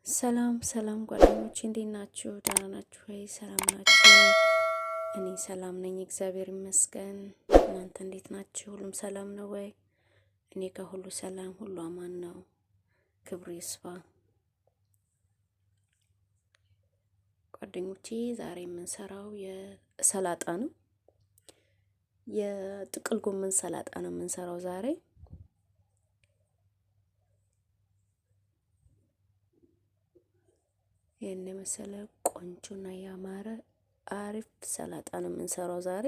ሰላም ሰላም ጓደኞቼ እንዴት ናችሁ? ደህና ናችሁ ወይ? ሰላም ናችሁ? እኔ ሰላም ነኝ፣ እግዚአብሔር ይመስገን። እናንተ እንዴት ናችሁ? ሁሉም ሰላም ነው ወይ? እኔ ጋር ሁሉ ሰላም፣ ሁሉ አማን ነው። ክብሩ ይስፋ። ጓደኞቼ ዛሬ የምንሰራው የሰላጣ ነው። የጥቅል ጎመን ሰላጣ ነው የምንሰራው ዛሬ። ይሄን መሰለ ቆንጆና ያማረ አሪፍ ሰላጣ ነው የምንሰራው ዛሬ።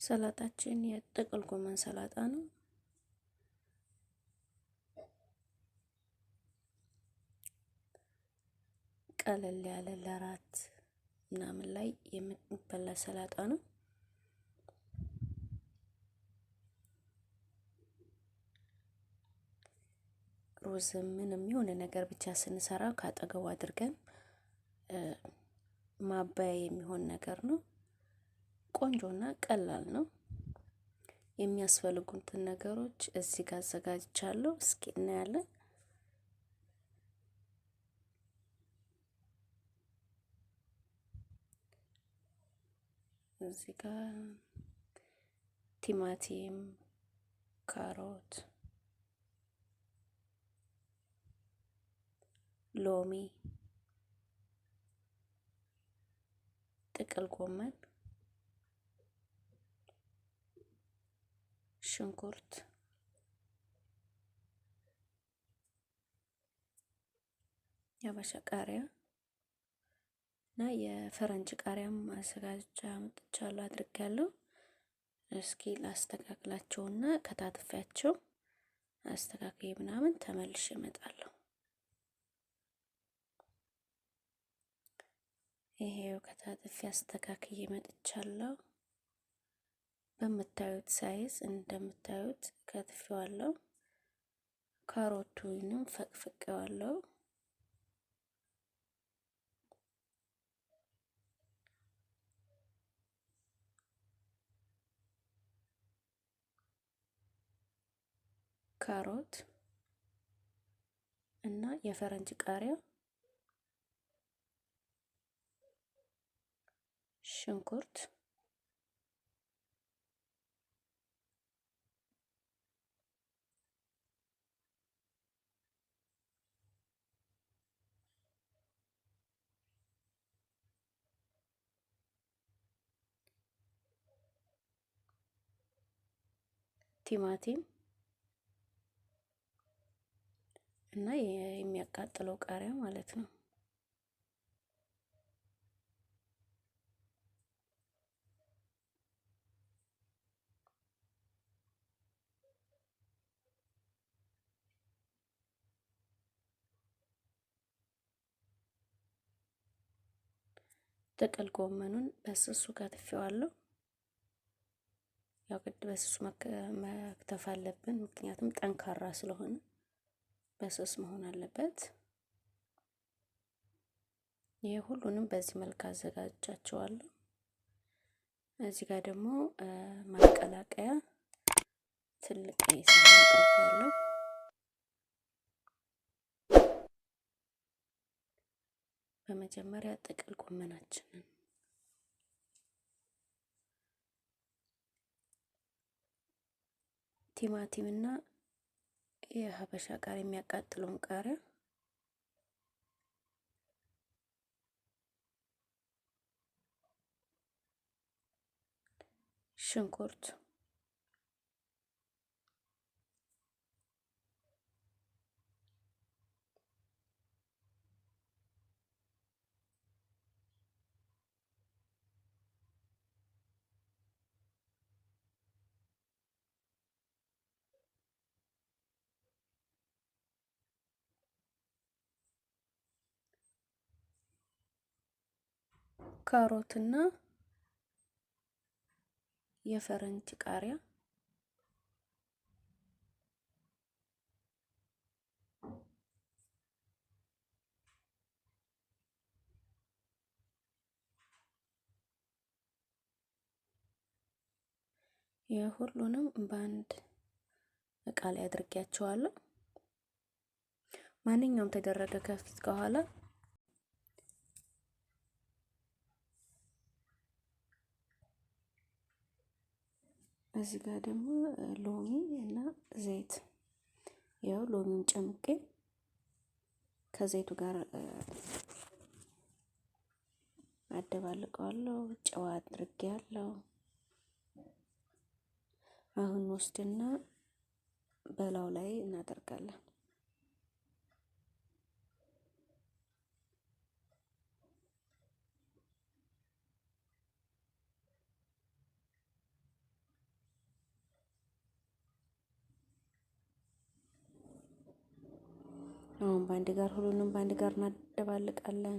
ሰላጣችን የጥቅል ጎመን ሰላጣ ነው። ቀለል ያለ ለራት ምናምን ላይ የሚበላ ሰላጣ ነው። ሩዝ ምንም የሆነ ነገር ብቻ ስንሰራ ካጠገቡ አድርገን ማባያ የሚሆን ነገር ነው። ቆንጆና ቀላል ነው። የሚያስፈልጉትን ነገሮች እዚህ ጋር አዘጋጅቻለሁ። እስኪ እናያለን። እዚህ ጋር ቲማቲም፣ ካሮት፣ ሎሚ፣ ጥቅል ጎመን፣ ሽንኩርት፣ የሀበሻ ቃሪያ እና የፈረንጅ ቃሪያም አዘጋጅቻ አምጥቻለሁ አድርጌያለሁ። እስኪ ላስተካክላቸውና ከታትፊያቸው አስተካክዬ ምናምን ተመልሼ እመጣለሁ። ይሄው ከታትፊ አስተካክዬ መጥቻለሁ። በምታዩት ሳይዝ እንደምታዩት ከትፌዋለሁ። ካሮቱንም ፈቅፍቄዋለሁ። ካሮት እና የፈረንጅ ቃሪያ፣ ሽንኩርት፣ ቲማቲም እና የሚያቃጥለው ቃሪያ ማለት ነው። ጥቅል ጎመኑን በስሱ ከትፌዋለሁ። ያው ግድ በስሱ መክተፍ አለብን፣ ምክንያቱም ጠንካራ ስለሆነ በስስ መሆን አለበት። ይሄ ሁሉንም በዚህ መልክ አዘጋጃቸዋለሁ። እዚህ ጋር ደግሞ ማቀላቀያ ትልቅ የሳህን ቅርብ ያለው በመጀመሪያ ጥቅል ጎመናችንን ቲማቲም እና የሀበሻ ቃሪያ የሚያቃጥለውን ቃሪያ ሽንኩርት ካሮትና የፈረንጅ ቃሪያ የሁሉንም በአንድ እቃ ላይ አድርጌያቸዋለሁ። ማንኛውም ተደረገ ከፊት ከኋላ እዚህ ጋር ደግሞ ሎሚ እና ዘይት ያው ሎሚውን ጨምቄ ከዘይቱ ጋር አደባልቀዋለሁ። ጨው አድርጌያለሁ። አሁን ወስድና በላው ላይ እናደርጋለን። አሁን ባንድ ጋር ሁሉንም ባንድ ጋር እናደባልቃለን።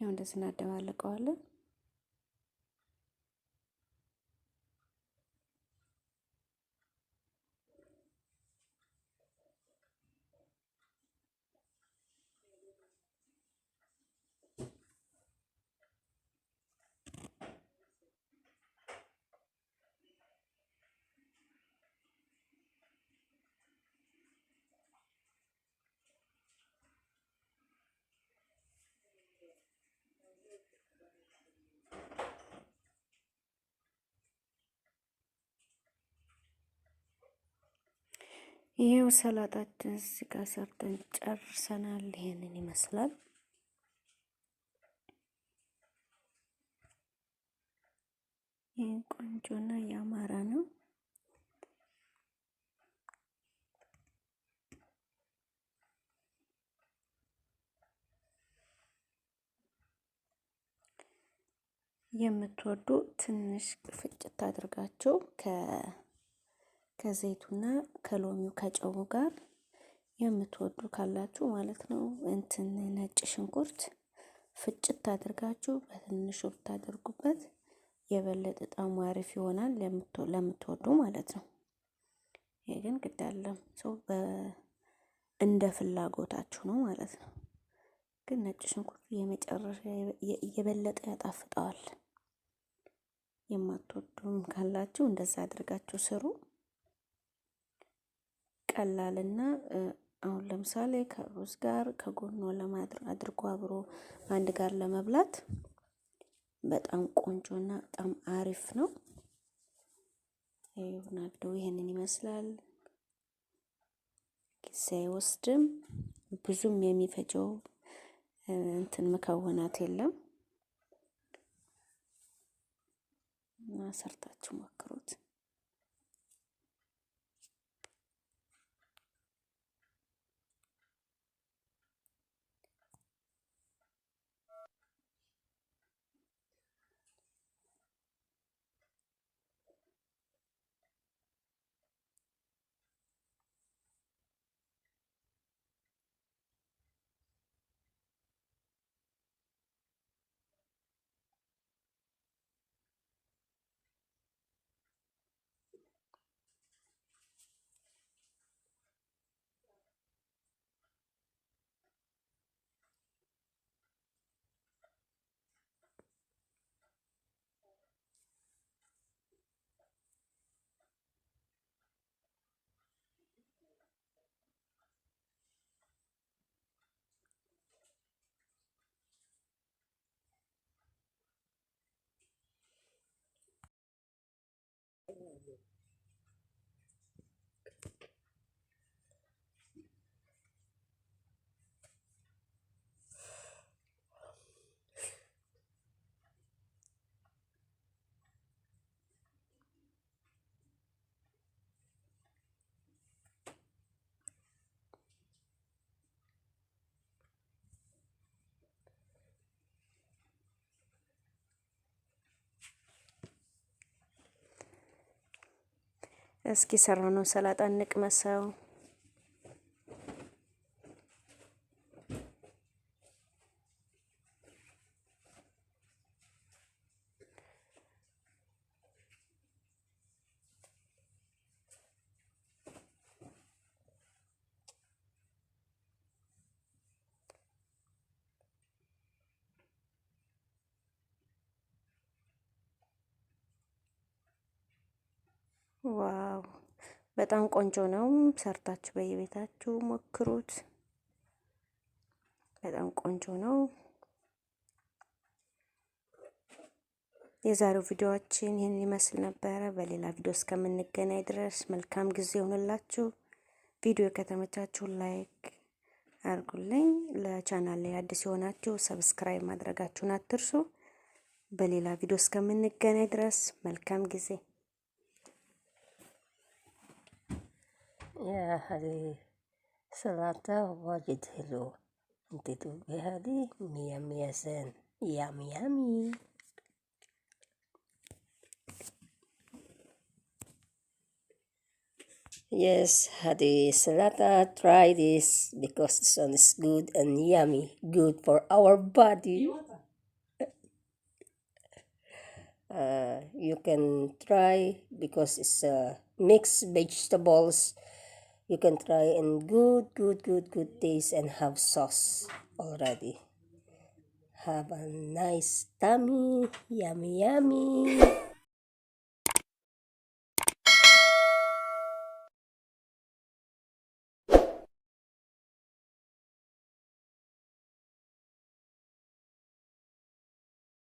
ያው እንደዚህ እናደባልቀዋለን። ይሄው ሰላጣችን እዚህ ጋር ሰርተን ጨርሰናል። ይሄንን ይመስላል። ይሄ ቆንጆና ያማረ ነው። የምትወዱ ትንሽ ፍጭት አድርጋችሁ ከዘይቱና ከሎሚው ከጨው ጋር የምትወዱ ካላችሁ ማለት ነው እንትን ነጭ ሽንኩርት ፍጭት አድርጋችሁ በትንሹ ብታደርጉበት የበለጠ ጣዕሙ አሪፍ ይሆናል ለምትወዱ ማለት ነው። ይሄ ግን ግድ አይደለም፣ ሰው እንደ ፍላጎታችሁ ነው ማለት ነው። ግን ነጭ ሽንኩርት የመጨረሻ የበለጠ ያጣፍጠዋል። የማትወዱም ካላችሁ እንደዛ አድርጋችሁ ስሩ። ቀላልና አሁን ለምሳሌ ከሩዝ ጋር ከጎኖ አድርጎ አብሮ አንድ ጋር ለመብላት በጣም ቆንጆና በጣም አሪፍ ነው። ይሄንን ይመስላል። ጊዜ አይወስድም፣ ብዙም የሚፈጀው እንትን መከወናት የለም እና ሰርታችሁ ሞክሩት። እስኪ ሰራነው ሰላጣ እንቅመሰው። ዋው በጣም ቆንጆ ነው። ሰርታችሁ በየቤታችሁ ሞክሩት። በጣም ቆንጆ ነው። የዛሬው ቪዲዮአችን ይህን ይመስል ነበረ። በሌላ ቪዲዮ እስከምንገናኝ ድረስ መልካም ጊዜ ይሁንላችሁ። ቪዲዮ ከተመቻችሁ ላይክ አድርጉልኝ። ለቻናሌ አዲስ የሆናችሁ ሰብስክራይብ ማድረጋችሁን አትርሱ። በሌላ ቪዲዮ እስከምንገናኝ ድረስ መልካም ጊዜ። يا هذه سلطة واجد حلو. انت تبقى هذه 100 سنت. يامي يامي. Yes, هذه سلطة. Try this because this one is good and yummy. Good for our body. You can try because it's mixed vegetables. You can try and good taste and have sauce already. Have a nice tummy. Yummy.